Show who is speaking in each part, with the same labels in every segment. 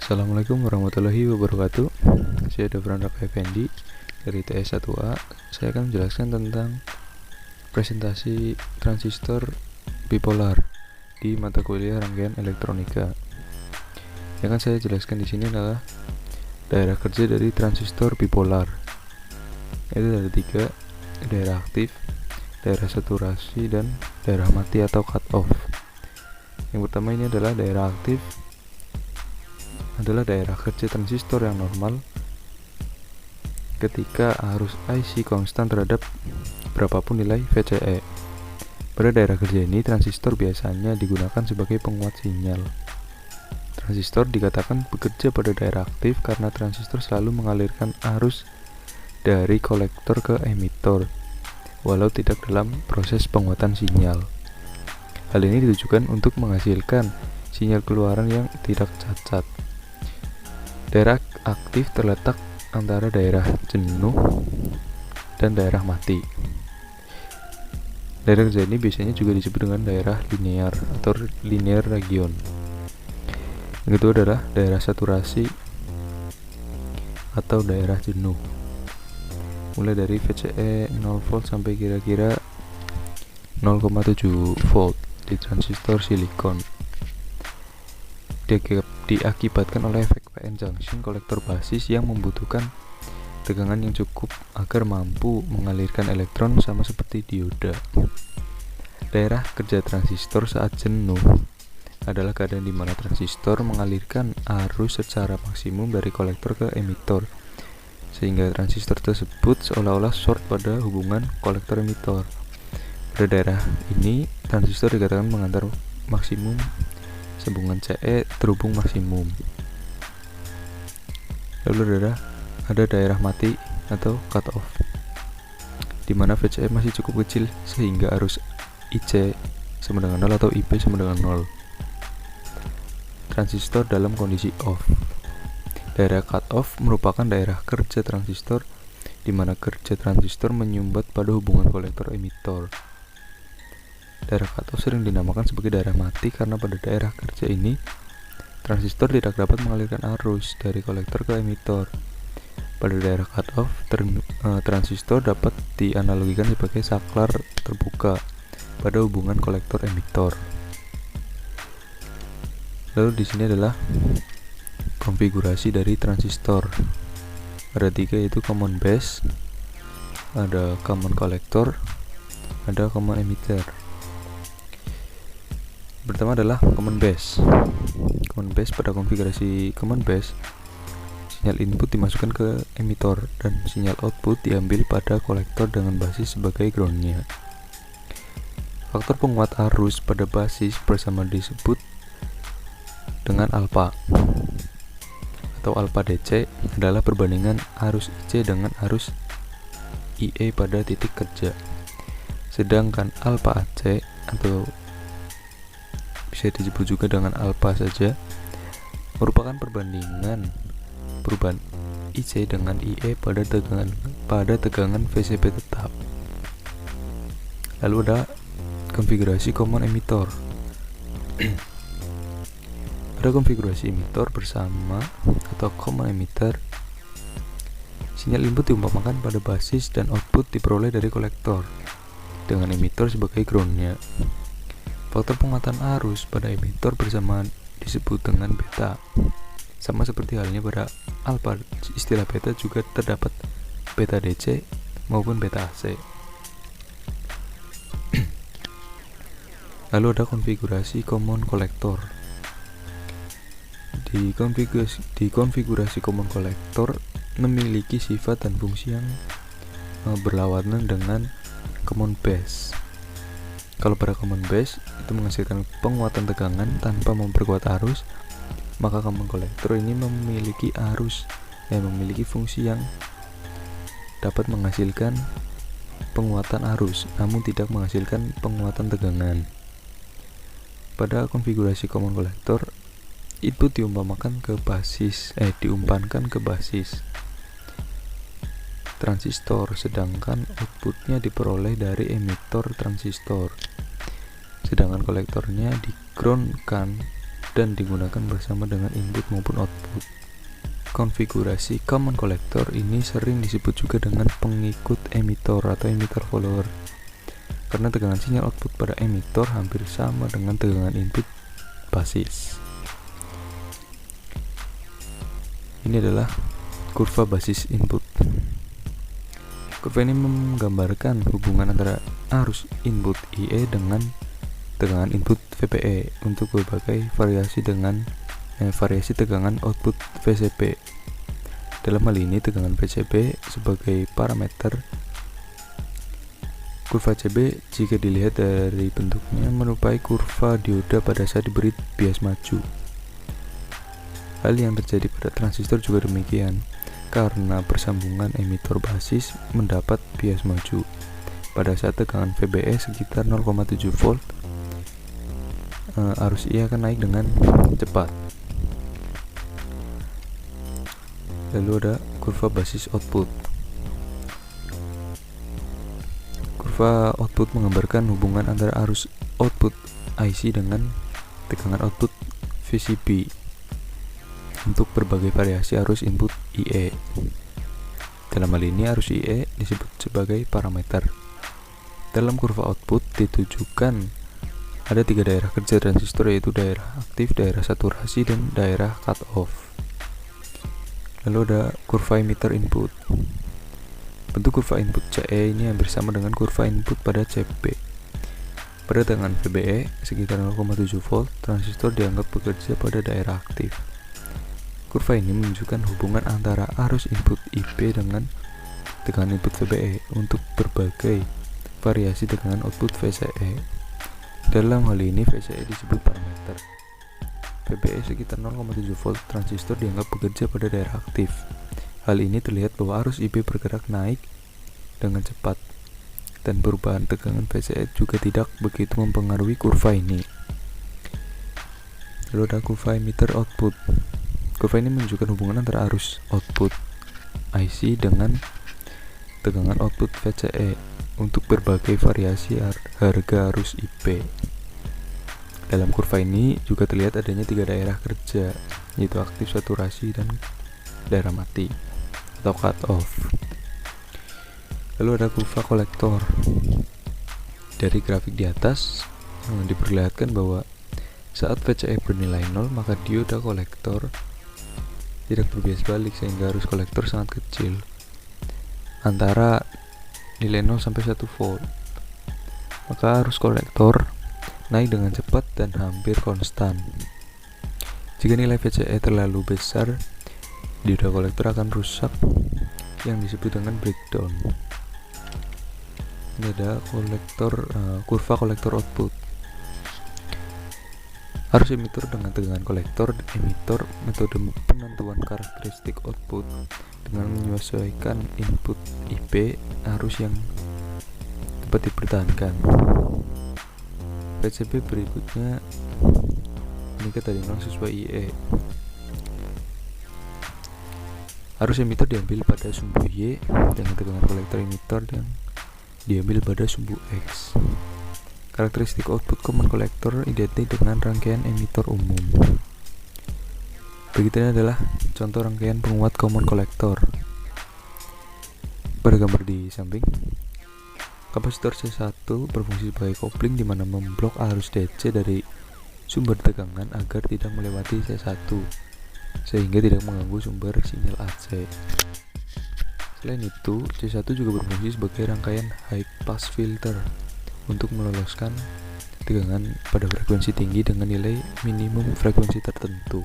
Speaker 1: Assalamualaikum warahmatullahi wabarakatuh. Saya Dovran Raka Effendi dari TS1A. Saya akan menjelaskan tentang presentasi transistor bipolar di mata kuliah rangkaian elektronika. Yang akan saya jelaskan di sini adalah daerah kerja dari transistor bipolar. Itu ada tiga: daerah aktif, daerah saturasi, dan daerah mati atau cut off. Yang pertama ini adalah daerah aktif, adalah daerah kerja transistor yang normal ketika arus IC konstan terhadap berapapun nilai VCE. Pada daerah kerja ini, transistor biasanya digunakan sebagai penguat sinyal. Transistor dikatakan bekerja pada daerah aktif karena transistor selalu mengalirkan arus dari kolektor ke emitor, walau tidak dalam proses penguatan sinyal. Hal ini ditujukan untuk menghasilkan sinyal keluaran yang tidak cacat. Daerah aktif terletak antara daerah jenuh dan daerah mati. Daerah kerja ini biasanya juga disebut dengan daerah linear atau linear region. Yang kedua adalah daerah saturasi atau daerah jenuh. Mulai dari VCE 0 volt sampai kira-kira 0,7 volt di transistor silikon. Diakibatkan oleh efek PN junction kolektor basis yang membutuhkan tegangan yang cukup agar mampu mengalirkan elektron sama seperti dioda. Daerah kerja transistor saat jenuh adalah keadaan di mana transistor mengalirkan arus secara maksimum dari kolektor ke emitor, sehingga transistor tersebut seolah-olah short pada hubungan kolektor emitor. Pada daerah ini, transistor dikatakan mengantar maksimum sambungan CE terhubung maksimum. Lalu ada daerah mati atau cut off, di mana VCE masih cukup kecil sehingga arus IC sama dengan 0 atau IP sama dengan 0. Transistor dalam kondisi off. Daerah cut off merupakan daerah kerja transistor di mana kerja transistor menyumbat pada hubungan kolektor emitor. Daerah cut off sering dinamakan sebagai daerah mati karena pada daerah kerja ini transistor tidak dapat mengalirkan arus dari kolektor ke emitor. Pada daerah cut off, transistor dapat dianalogikan sebagai saklar terbuka pada hubungan kolektor emitor. Lalu di sini adalah konfigurasi dari transistor. Ada tiga, yaitu common base, ada common collector, ada common emitter. Pertama adalah common base. Common base, pada konfigurasi common base, sinyal input dimasukkan ke emitor dan sinyal output diambil pada kolektor dengan basis sebagai groundnya. Faktor penguat arus pada basis bersama disebut dengan alpha atau alpha DC adalah perbandingan arus IC dengan arus IE pada titik kerja. Sedangkan alpha AC atau bisa disebut juga dengan alpha saja merupakan perbandingan perubahan IC dengan IE pada tegangan VCP tetap. Lalu ada konfigurasi common emitter. Pada konfigurasi emitter bersama atau common emitter, sinyal input diumpamakan pada basis dan output diperoleh dari kolektor dengan emitter sebagai groundnya. Faktor penguatan arus pada emitter bersama disebut dengan beta. Sama seperti halnya pada alpha, istilah beta juga terdapat beta DC maupun beta AC. Lalu ada konfigurasi common collector. Di konfigurasi common collector memiliki sifat dan fungsi yang berlawanan dengan common base. Kalau pada common base itu menghasilkan penguatan tegangan tanpa memperkuat arus, maka common collector ini memiliki memiliki fungsi yang dapat menghasilkan penguatan arus namun tidak menghasilkan penguatan tegangan. Pada konfigurasi common collector, input diumpankan ke basis transistor, sedangkan outputnya diperoleh dari emitor transistor. Sedangkan kolektornya di-groundkan dan digunakan bersama dengan input maupun output. Konfigurasi common collector ini sering disebut juga dengan pengikut emitor atau emitter follower, karena tegangan sinyal output pada emitor hampir sama dengan tegangan input basis. Ini adalah kurva basis input. Kurva ini menggambarkan hubungan antara arus input IE dengan tegangan input VPE untuk berbagai variasi tegangan output VCP. Dalam hal ini tegangan VCP sebagai parameter. Kurva CB jika dilihat dari bentuknya menyerupai kurva dioda pada saat diberi bias maju. Hal yang terjadi pada transistor juga demikian, karena persambungan emitor basis mendapat bias maju. Pada saat tegangan VBE sekitar 0,7 volt, arus I akan naik dengan cepat. Lalu ada kurva basis output. Kurva output menggambarkan hubungan antara arus output IC dengan tegangan output VCB untuk berbagai variasi arus input IE. Dalam hal ini arus IE disebut sebagai parameter. Dalam kurva output ditujukan ada 3 daerah kerja transistor, yaitu daerah aktif, daerah saturasi, dan daerah cut off. Lalu ada kurva emitter input. Bentuk kurva input CE ini hampir sama dengan kurva input pada CB. Pada tegangan VBE sekitar 0,7 volt, transistor dianggap bekerja pada daerah aktif. Kurva ini menunjukkan hubungan antara arus input IB dengan tegangan input VBE untuk berbagai variasi tegangan output VCE. Dalam hal ini VCE disebut parameter. VBE sekitar 0,7 volt, transistor dianggap bekerja pada daerah aktif. Hal ini terlihat bahwa arus IB bergerak naik dengan cepat, dan perubahan tegangan VCE juga tidak begitu mempengaruhi kurva ini. Lalu ada kurva emitter output. Kurva ini menunjukkan hubungan antara arus output IC dengan tegangan output VCE untuk berbagai variasi harga arus IB. Dalam kurva ini juga terlihat adanya 3 daerah kerja, yaitu aktif, saturasi, dan daerah mati atau cut off. Lalu ada kurva kolektor. Dari grafik di atas diperlihatkan bahwa saat VCE bernilai 0, maka dioda kolektor tidak berbias balik, sehingga arus kolektor sangat kecil, antara nilai 0 sampai 1 volt. Maka arus kolektor naik dengan cepat dan hampir konstan. Jika nilai VCE terlalu besar, dioda kolektor akan rusak, yang disebut dengan breakdown. Ini ada kurva kolektor output. Arus emitor dengan tegangan kolektor emitor, metode penentuan karakteristik output dengan menyesuaikan input IB arus yang dapat dipertahankan. VCB berikutnya meningkat dari 0 sesuai IE. Arus emitor diambil pada sumbu Y dengan tegangan kolektor emitor yang diambil pada sumbu X. Karakteristik output common collector identik dengan rangkaian emitor umum. Berikutnya adalah contoh rangkaian penguat common collector. Pada gambar di samping, kapasitor C1 berfungsi sebagai kopling di mana memblok arus DC dari sumber tegangan agar tidak melewati C1, sehingga tidak mengganggu sumber sinyal AC. Selain itu, C1 juga berfungsi sebagai rangkaian high pass filter untuk meloloskan tegangan pada frekuensi tinggi dengan nilai minimum frekuensi tertentu.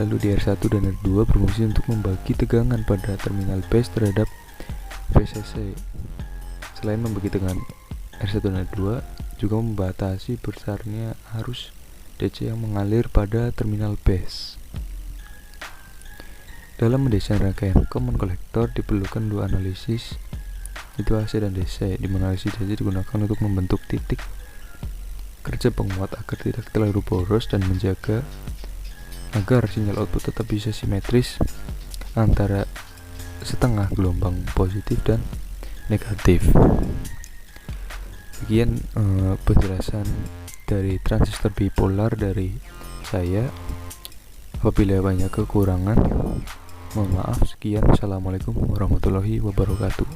Speaker 1: Lalu DR1 dan DR2 berfungsi untuk membagi tegangan pada terminal base terhadap VCC. Selain membagi tegangan R1 dan R2, juga membatasi besarnya arus DC yang mengalir pada terminal base. Dalam mendesain rangkaian common collector diperlukan 2 analisis, yaitu AC dan DC, di mana analisis DC digunakan untuk membentuk titik kerja penguat agar tidak terlalu boros dan menjaga agar sinyal output tetap bisa simetris antara setengah gelombang positif dan negatif. Sekian penjelasan dari transistor bipolar dari saya. Apabila banyak kekurangan, mohon maaf. Sekian, assalamualaikum warahmatullahi wabarakatuh.